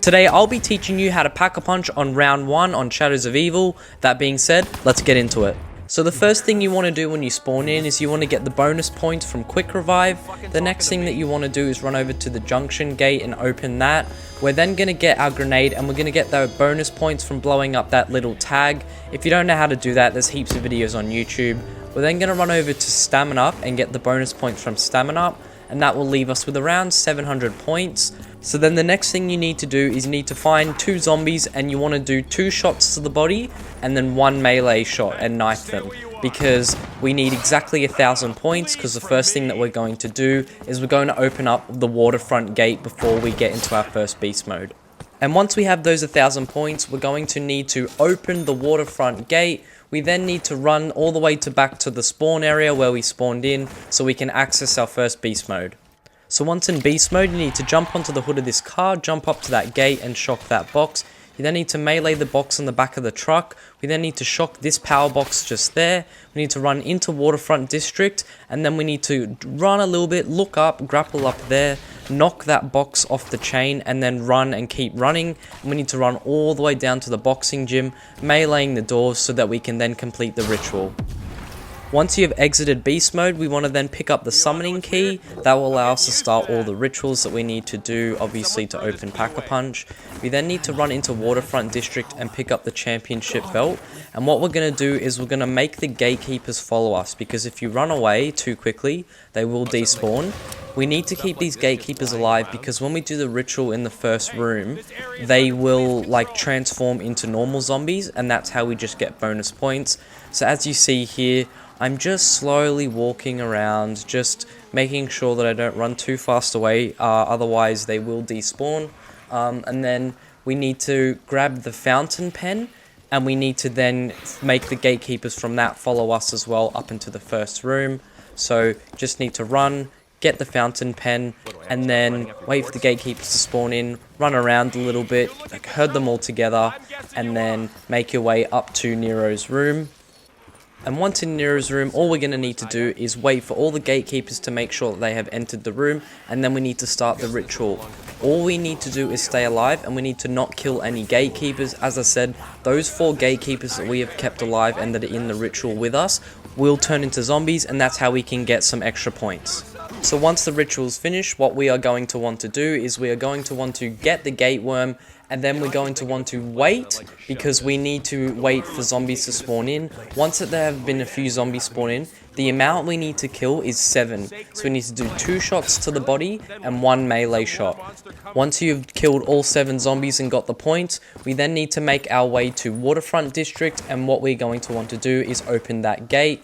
Today I'll be teaching you how to Pack-a-Punch on round 1 on Shadows of Evil. That being said, let's get into it. So the first thing you want to do when you spawn in is you want to get the bonus points from Quick Revive. The next thing that you want to do is run over to the junction gate and open that. We're then going to get our grenade and we're going to get the bonus points from blowing up that little tag. If you don't know how to do that, there's heaps of videos on YouTube. We're then going to run over to Stamina Up and get the bonus points from Stamina Up, and that will leave us with around 700 points. So then the next thing you need to do is you need to find 2 zombies, and you want to do 2 shots to the body and then 1 melee shot and knife them, because we need exactly 1,000 points, because the first thing that we're going to do is we're going to open up the waterfront gate before we get into our first beast mode. And once we have those 1,000 points, we're going to need to open the waterfront gate. We then need to run all the way back to the spawn area where we spawned in so we can access our first beast mode. So once in beast mode, you need to jump onto the hood of this car, jump up to that gate and shock that box. You then need to melee the box on the back of the truck. We then need to shock this power box just there. We need to run into Waterfront District, and then we need to run a little bit, look up, grapple up there, knock that box off the chain, and then run and keep running. And we need to run all the way down to the boxing gym, meleeing the doors so that we can then complete the ritual. Once you have exited beast mode, we want to then pick up the summoning key. That will allow us to start all the rituals that we need to do, obviously to open Pack-a-Punch. We then need to run into Waterfront District and pick up the championship belt. And what we're going to do is we're going to make the gatekeepers follow us, because if you run away too quickly, they will despawn. We need to keep these gatekeepers alive, because when we do the ritual in the first room, they will transform into normal zombies, and that's how we just get bonus points. So as you see here, I'm just slowly walking around, just making sure that I don't run too fast away, otherwise they will despawn. And then we need to grab the fountain pen, and we need to then make the gatekeepers from that follow us as well up into the first room. So just need to run, get the fountain pen, and then wait for the gatekeepers to spawn in, run around a little bit, herd them all together, and then make your way up to Nero's room. And once in Nero's room, all we're going to need to do is wait for all the gatekeepers to make sure that they have entered the room, and then we need to start the ritual. All we need to do is stay alive, and we need to not kill any gatekeepers. As I said, those 4 gatekeepers that we have kept alive and that are in the ritual with us will turn into zombies, and that's how we can get some extra points. So once the ritual is finished, what we are going to want to do is we are going to want to get the gate worm, and then we're going to want to wait, because we need to wait for zombies to spawn in. Once there have been a few zombies spawn in, the amount we need to kill is 7. So we need to do 2 shots to the body and 1 melee shot. Once you've killed all 7 zombies and got the points, we then need to make our way to Waterfront District, and what we're going to want to do is open that gate.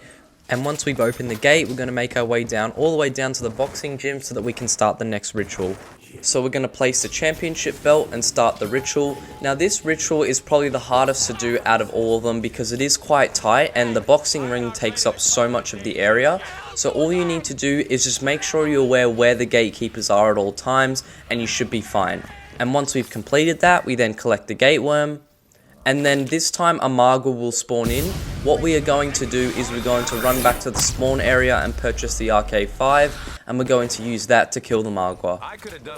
And once we've opened the gate, we're going to make our way down, all the way down to the boxing gym so that we can start the next ritual. So we're going to place the championship belt and start the ritual. Now this ritual is probably the hardest to do out of all of them, because it is quite tight and the boxing ring takes up so much of the area. So all you need to do is just make sure you're aware where the gatekeepers are at all times, and you should be fine. And once we've completed that, we then collect the gate worm. And then this time a Margwa will spawn in. What we are going to do is we're going to run back to the spawn area and purchase the RK5, and we're going to use that to kill the Margwa.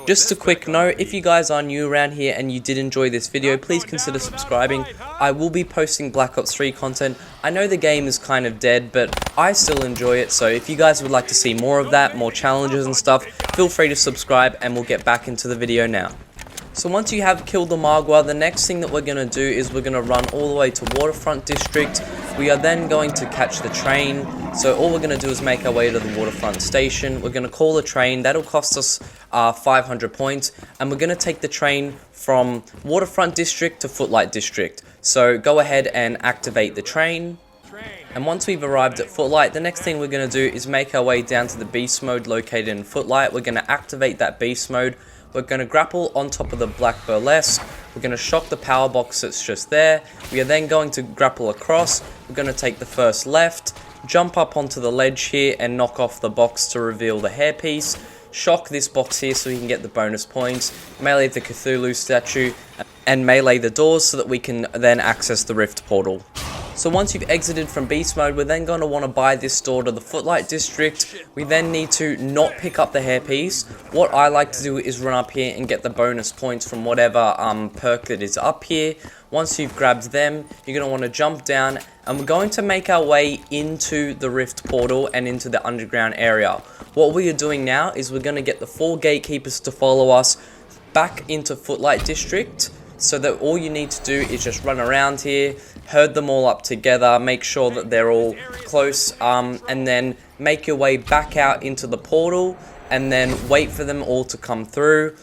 Just a quick note, if you guys are new around here and you did enjoy this video, please consider subscribing. I will be posting Black Ops 3 content. I know the game is kind of dead, but I still enjoy it, so if you guys would like to see more of that, more challenges and stuff, feel free to subscribe, and we'll get back into the video now. So once you have killed the Margwa, the next thing that we're going to do is we're going to run all the way to Waterfront District. We are then going to catch the train. So all we're going to do is make our way to the Waterfront Station. We're going to call a train. That'll cost us 500 points. And we're going to take the train from Waterfront District to Footlight District. So go ahead and activate the train. And once we've arrived at Footlight, the next thing we're going to do is make our way down to the beast mode located in Footlight. We're going to activate that beast mode. We're going to grapple on top of the Black Burlesque. We're going to shock the power box that's just there. We are then going to grapple across. We're going to take the first left, jump up onto the ledge here and knock off the box to reveal the hairpiece. Shock this box here so we can get the bonus points. Melee the Cthulhu statue and melee the doors so that we can then access the rift portal. So once you've exited from beast mode, we're then going to want to buy this door to the Footlight District. We then need to not pick up the hairpiece. What I like to do is run up here and get the bonus points from whatever perk that is up here. Once you've grabbed them, you're going to want to jump down, and we're going to make our way into the Rift Portal and into the underground area. What we are doing now is we're going to get the 4 gatekeepers to follow us back into Footlight District, so that all you need to do is just run around here, herd them all up together, make sure that they're all close, and then make your way back out into the portal, and then wait for them all to come through.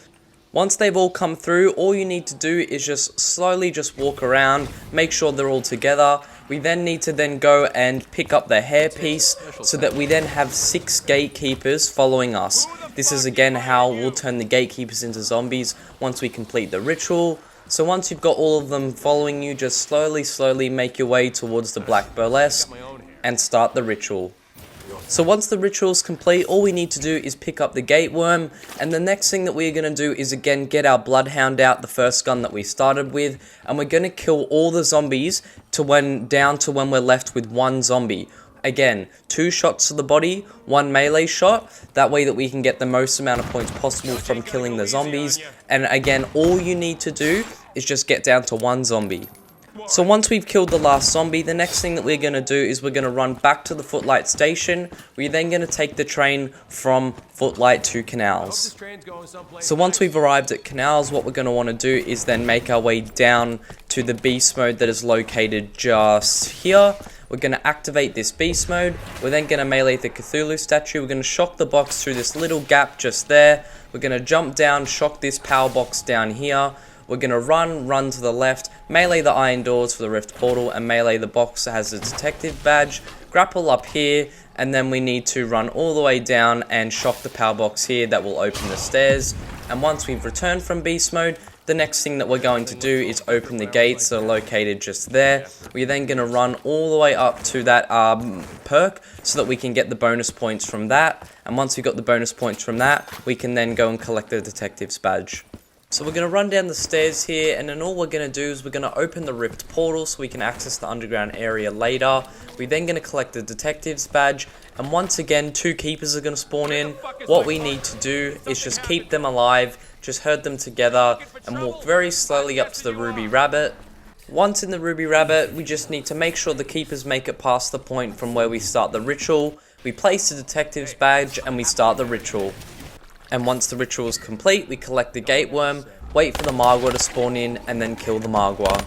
Once they've all come through, all you need to do is just slowly just walk around, make sure they're all together. We then need to then go and pick up the hairpiece, so that we then have 6 gatekeepers following us. This is again how we'll turn the gatekeepers into zombies once we complete the ritual. So once you've got all of them following you, just slowly make your way towards the Black Burlesque and start the ritual. So once the ritual is complete, all we need to do is pick up the gate worm, and the next thing that we're going to do is again get our bloodhound out, the first gun that we started with, and we're going to kill all the zombies down to when we're left with 1 zombie. Again, 2 shots to the body, 1 melee shot, that way that we can get the most amount of points possible from killing the zombies. And again, all you need to do is just get down to 1 zombie. So once we've killed the last zombie, the next thing that we're going to do is we're going to run back to the Footlight station. We're then going to take the train from Footlight to Canals. So once we've arrived at Canals, what we're going to want to do is then make our way down to the beast mode that is located just here. We're going to activate this beast mode. We're then going to melee the Cthulhu statue. We're going to shock the box through this little gap just there. We're going to jump down, shock this power box down here. We're going to run to the left, melee the iron doors for the Rift Portal, and melee the box that has the detective badge. Grapple up here, and then we need to run all the way down and shock the power box here that will open the stairs. And once we've returned from beast mode, the next thing that we're going to do is open the gates that are located just there. We're then going to run all the way up to that perk so that we can get the bonus points from that. And once we've got the bonus points from that, we can then go and collect the detective's badge. So we're going to run down the stairs here, and then all we're going to do is we're going to open the Rift Portal so we can access the underground area later. We're then going to collect the detective's badge, and once again 2 keepers are going to spawn in. What we need to do is just keep them alive, just herd them together, and walk very slowly up to the Ruby Rabbit. Once in the Ruby Rabbit, we just need to make sure the keepers make it past the point from where we start the ritual. We place the detective's badge, and we start the ritual. And once the ritual is complete, we collect the gate worm, wait for the Margwa to spawn in, and then kill the Margwa.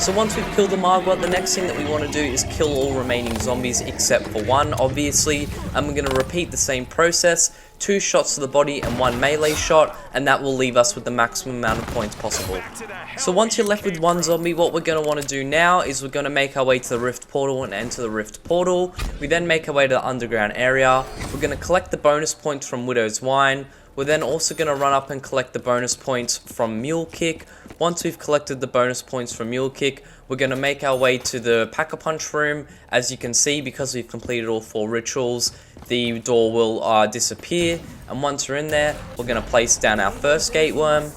So once we've killed the Margwa, the next thing that we want to do is kill all remaining zombies except for 1, obviously. And we're going to repeat the same process, 2 shots to the body and 1 melee shot, and that will leave us with the maximum amount of points possible. So once you're left with 1 zombie, what we're going to want to do now is we're going to make our way to the Rift Portal and enter the Rift Portal. We then make our way to the underground area. We're going to collect the bonus points from Widow's Wine. We're then also going to run up and collect the bonus points from Mule Kick. Once we've collected the bonus points from Mule Kick, we're going to make our way to the Pack-a-Punch room. As you can see, because we've completed all 4 rituals, the door will disappear. And once we're in there, we're going to place down our first gate worm,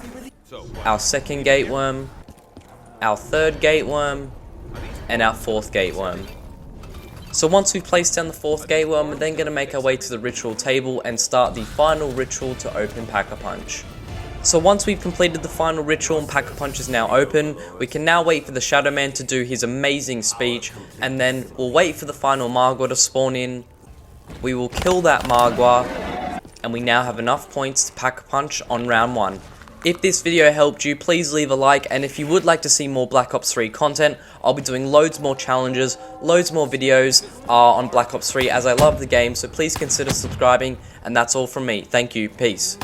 our second gate worm, our third gate worm, and our 4th gate worm. So once we've placed down the 4th gate worm, we're then going to make our way to the ritual table and start the final ritual to open Pack-a-Punch. So once we've completed the final ritual and Pack-a-Punch is now open, we can now wait for the Shadow Man to do his amazing speech, and then we'll wait for the final Margwa to spawn in. We will kill that Margwa, and we now have enough points to Pack-a-Punch on round 1. If this video helped you, please leave a like, and if you would like to see more Black Ops 3 content, I'll be doing loads more challenges, loads more videos on Black Ops 3 as I love the game, so please consider subscribing, and that's all from me. Thank you, peace.